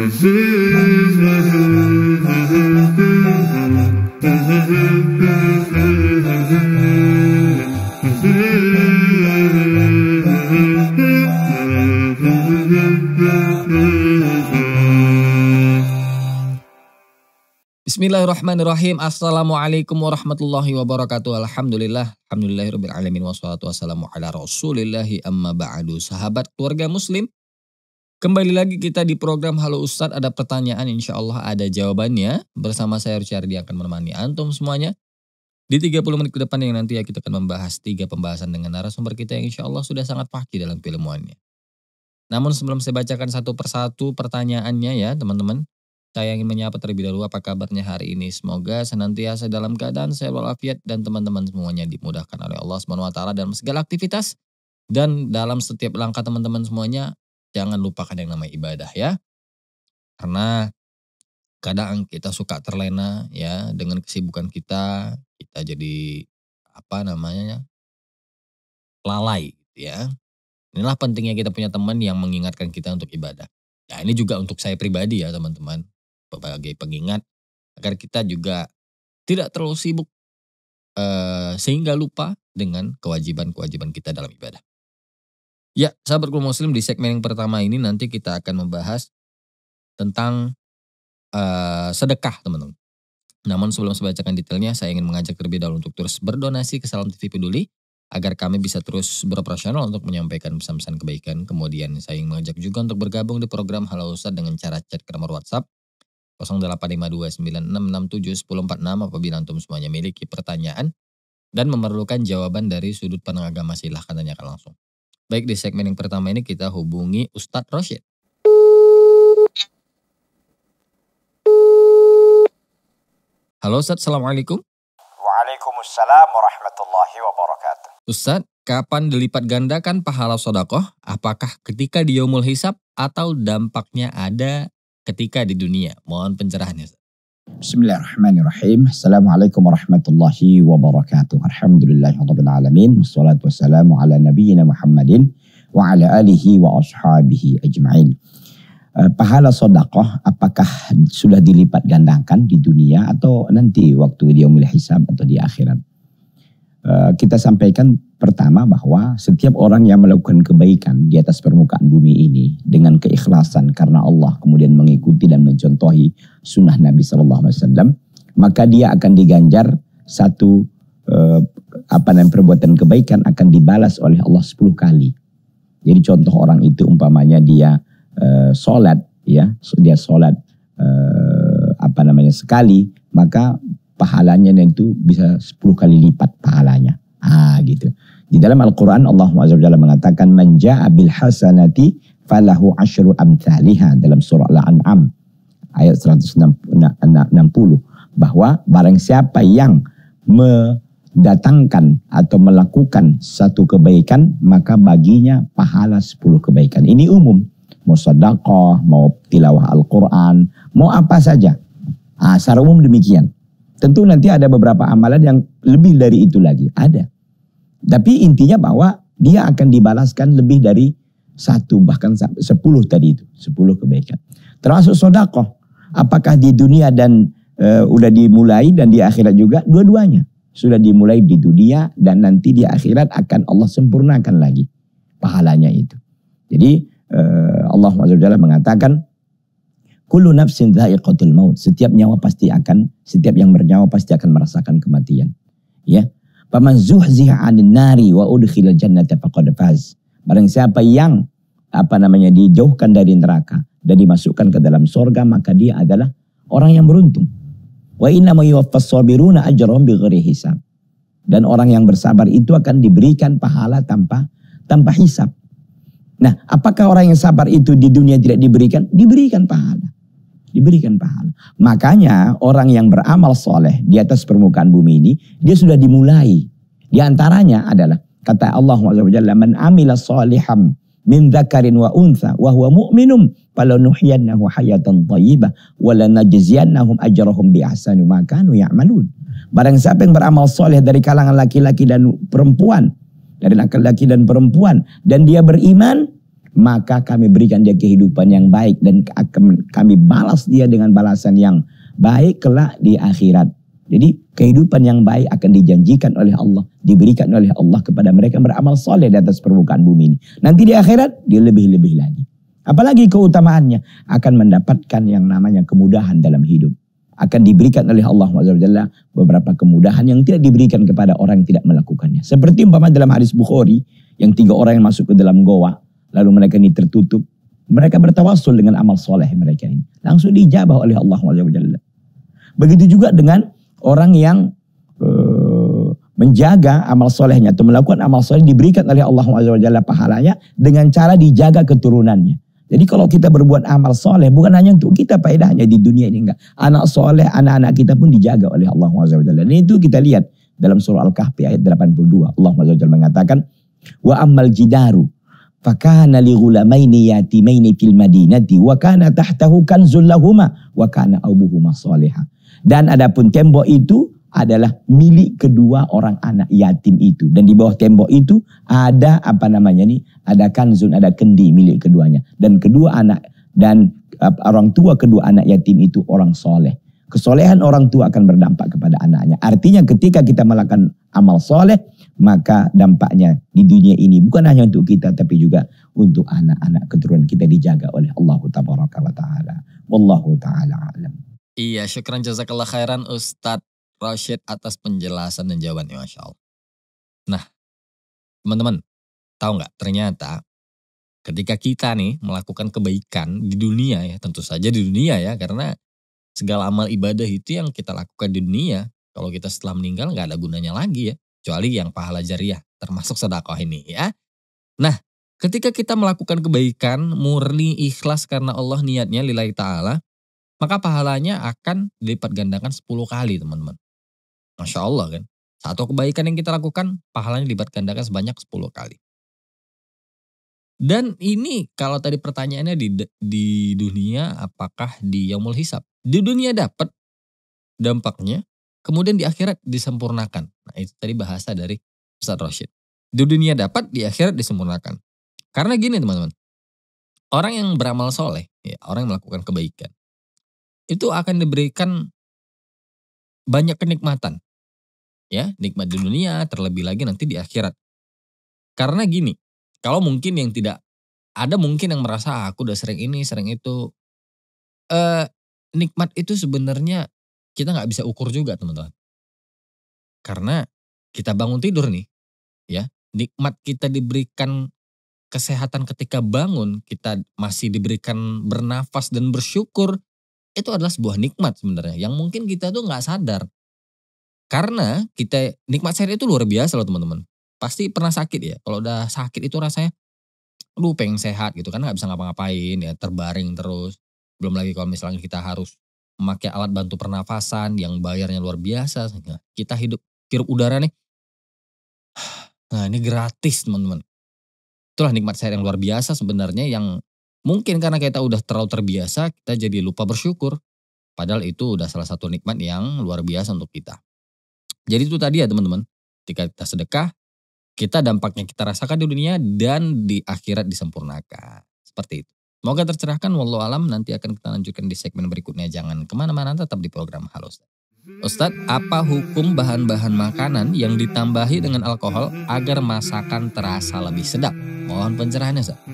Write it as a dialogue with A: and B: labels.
A: Bismillahirrahmanirrahim. Assalamualaikum warahmatullahi wabarakatuh. Alhamdulillahirabbil alamin wassalatu wassalamu ala rasulillahi amma ba'du. Sahabat keluarga muslim, kembali lagi kita di program Halo Ustadz. Ada pertanyaan, insya Allah ada jawabannya. Bersama saya Rucardi akan menemani antum semuanya di 30 menit ke depan yang nanti ya kita akan membahas 3 pembahasan dengan narasumber kita yang insya Allah sudah sangat pahki dalam keilmuannya. Namun sebelum saya bacakan satu persatu pertanyaannya ya teman-teman, saya ingin menyapa terlebih dahulu, apa kabarnya hari ini? Semoga senantiasa dalam keadaan sehat walafiat dan teman-teman semuanya dimudahkan oleh Allah SWT dalam segala aktivitas. Dan dalam setiap langkah teman-teman semuanya, jangan lupakan yang namanya ibadah ya. Karena kadang kita suka terlena ya dengan kesibukan kita jadi lalai gitu ya. Inilah pentingnya kita punya teman yang mengingatkan kita untuk ibadah. Ya ini juga untuk saya pribadi ya teman-teman. Sebagai pengingat agar kita juga tidak terlalu sibuk sehingga lupa dengan kewajiban-kewajiban kita dalam ibadah. Ya, sahabat keluarga muslim, di segmen yang pertama ini nanti kita akan membahas tentang sedekah teman-teman. Namun sebelum saya bacakan detailnya, saya ingin mengajak terlebih dahulu untuk terus berdonasi ke Salam TV Peduli agar kami bisa terus beroperasional untuk menyampaikan pesan-pesan kebaikan. Kemudian saya ingin mengajak juga untuk bergabung di program Halo Ustadz dengan cara chat ke nomor WhatsApp 085296671046 apabila antum semuanya miliki pertanyaan dan memerlukan jawaban dari sudut pandang agama, silahkan tanyakan langsung. Baik, di segmen yang pertama ini kita hubungi Ustadz Rosyid. Halo Ustadz, Assalamualaikum.
B: Waalaikumsalam warahmatullahi wabarakatuh.
A: Ustadz, kapan dilipat gandakan pahala sedekah? Apakah ketika di yaumul hisab atau dampaknya ada ketika di dunia? Mohon pencerahannya.
B: Bismillahirrahmanirrahim. Assalamualaikum warahmatullahi wabarakatuh. Alhamdulillahirabbil alamin. Wassalatu wassalamu ala nabiyyina Muhammadin wa ala alihi wa ashabihi ajma'in. Pahala sedekah apakah sudah dilipat gandakan di dunia atau nanti waktu di yaumul hisab atau di akhirat? Kita sampaikan pertama bahwa setiap orang yang melakukan kebaikan di atas permukaan bumi ini dengan keikhlasan karena Allah, kemudian mengikuti dan mencontohi sunnah Nabi SAW, maka dia akan diganjar satu perbuatan kebaikan akan dibalas oleh Allah 10 kali. Jadi contoh orang itu umpamanya dia sholat ya, dia sholat sekali, maka pahalanya itu bisa 10 kali lipat pahalanya. Gitu. Di dalam Al-Quran Allah SWT mengatakan man ja'a bil hasanati falahu asyru amthaliha dalam surah Al-An'am ayat 160 bahwa barang siapa yang mendatangkan atau melakukan satu kebaikan maka baginya pahala 10 kebaikan. Ini umum, mau sedekah, mau tilawah Al-Quran, mau apa saja. Secara umum demikian. Tentu nanti ada beberapa amalan yang lebih dari itu lagi, ada. Tapi intinya bahwa dia akan dibalaskan lebih dari 1 bahkan 10 tadi itu, 10 kebaikan. Termasuk sedekah. Apakah di dunia dan udah dimulai dan di akhirat juga? Dua-duanya sudah dimulai di dunia dan nanti di akhirat akan Allah sempurnakan lagi pahalanya itu. Jadi Allah SWT mengatakan kullu nafsin dha'iqatul maut. Setiap yang bernyawa pasti akan merasakan kematian. Ya. Faman zuhziha 'anil nari wa udkhilal jannata faqad faz. Barang siapa yang dijauhkan dari neraka dan dimasukkan ke dalam surga, maka dia adalah orang yang beruntung. Wa inna ma yuwaffas sabiruna ajrahum bighairi hisab. Dan orang yang bersabar itu akan diberikan pahala tanpa hisab. Nah, apakah orang yang sabar itu di dunia tidak diberikan? Diberikan pahala. Diberikan pahala. Makanya orang yang beramal soleh di atas permukaan bumi ini, dia sudah dimulai. Di antaranya adalah, kata Allah SWT, man amila soliham min dzakarin wa untha wa huwa mu'minum falanuhyiyannahu hayatan thayyibah wa lanajziyannahum ajrahum bi ahsani ma kanu ya'malun. Barang siapa yang beramal soleh dari kalangan laki-laki dan perempuan, dan dia beriman, maka kami berikan dia kehidupan yang baik dan kami balas dia dengan balasan yang baik kelak di akhirat. Jadi kehidupan yang baik akan dijanjikan oleh Allah, diberikan oleh Allah kepada mereka yang beramal soleh di atas permukaan bumi ini. Nanti di akhirat dia lebih-lebih lagi. Apalagi keutamaannya akan mendapatkan yang namanya kemudahan dalam hidup. Akan diberikan oleh Allah SWT beberapa kemudahan yang tidak diberikan kepada orang yang tidak melakukannya. Seperti umpama dalam hadis Bukhari yang 3 orang yang masuk ke dalam goa, lalu mereka ini tertutup. Mereka bertawassul dengan amal soleh mereka ini. Langsung dijabah oleh Allah SWT. Begitu juga dengan orang yang menjaga amal solehnya atau melakukan amal soleh diberikan oleh Allah SWT pahalanya dengan cara dijaga keturunannya. Jadi kalau kita berbuat amal soleh bukan hanya untuk kita faedahnya di dunia ini, enggak. Anak soleh, anak-anak kita pun dijaga oleh Allah SWT. Dan itu kita lihat dalam surah Al-Kahfi ayat 82. Allah SWT mengatakan, wa ammal jidaru fakana li ghulamaini yatimaini fil madinati wa kana tahtahu kanzul lahuma wa kana abuhuma salihah. Dan adapun tembok itu adalah milik kedua orang anak yatim itu. Dan di bawah tembok itu ada ada kanzun, ada kendi milik keduanya. Dan kedua anak dan orang tua kedua anak yatim itu orang soleh. Kesolehan orang tua akan berdampak kepada anaknya. Artinya ketika kita melakukan amal soleh, maka dampaknya di dunia ini bukan hanya untuk kita, tapi juga untuk anak-anak keturunan kita dijaga oleh Allah Tabaraka wa Ta'ala. Wallahu ta'ala alam.
A: Iya, syukran jazakallah khairan Ustadz Rashid atas penjelasan dan jawabannya, Masya Allah. Nah, teman-teman, tahu nggak ternyata ketika kita nih melakukan kebaikan di dunia ya, tentu saja di dunia ya, karena segala amal ibadah itu yang kita lakukan di dunia, kalau kita setelah meninggal nggak ada gunanya lagi ya, kecuali yang pahala jariah, termasuk sedekah ini ya. Nah, ketika kita melakukan kebaikan murni ikhlas karena Allah niatnya lillahi ta'ala, maka pahalanya akan dilipat gandakan 10 kali teman-teman. Masya Allah kan. Satu kebaikan yang kita lakukan, pahalanya dilipat gandakan sebanyak 10 kali. Dan ini kalau tadi pertanyaannya di dunia, apakah di yaumul hisab? Di dunia dapat dampaknya, kemudian di akhirat disempurnakan. Nah itu tadi bahasa dari Ustadz Rashid. Di dunia dapat, di akhirat disempurnakan. Karena gini teman-teman, orang yang beramal soleh, ya, orang yang melakukan kebaikan, itu akan diberikan banyak kenikmatan. Ya, nikmat di dunia, terlebih lagi nanti di akhirat. Karena gini, kalau mungkin yang tidak, ada mungkin yang merasa aku udah sering ini, sering itu. Nikmat itu sebenarnya kita nggak bisa ukur juga teman-teman. Karena kita bangun tidur nih, ya, nikmat kita diberikan kesehatan ketika bangun, kita masih diberikan bernafas dan bersyukur, itu adalah sebuah nikmat sebenarnya yang mungkin kita tuh nggak sadar. Karena kita nikmat sehat itu luar biasa loh teman-teman. Pasti pernah sakit ya. Kalau udah sakit itu rasanya, aduh pengen sehat gitu kan, nggak bisa ngapa-ngapain ya, terbaring terus. Belum lagi kalau misalnya kita harus memakai alat bantu pernafasan yang bayarnya luar biasa. Kita hirup udara nih. Nah ini gratis teman-teman. Itulah nikmat sehat yang luar biasa sebenarnya, yang mungkin karena kita udah terlalu terbiasa, kita jadi lupa bersyukur. Padahal itu udah salah satu nikmat yang luar biasa untuk kita. Jadi itu tadi ya teman-teman, ketika kita sedekah, kita dampaknya kita rasakan di dunia dan di akhirat disempurnakan. Seperti itu. Semoga tercerahkan, wallahu alam. Nanti akan kita lanjutkan di segmen berikutnya. Jangan kemana-mana, tetap di program Halo Ustadz. Ustadz, apa hukum bahan-bahan makanan yang ditambahi dengan alkohol agar masakan terasa lebih sedap? Mohon pencerahannya, Ustadz.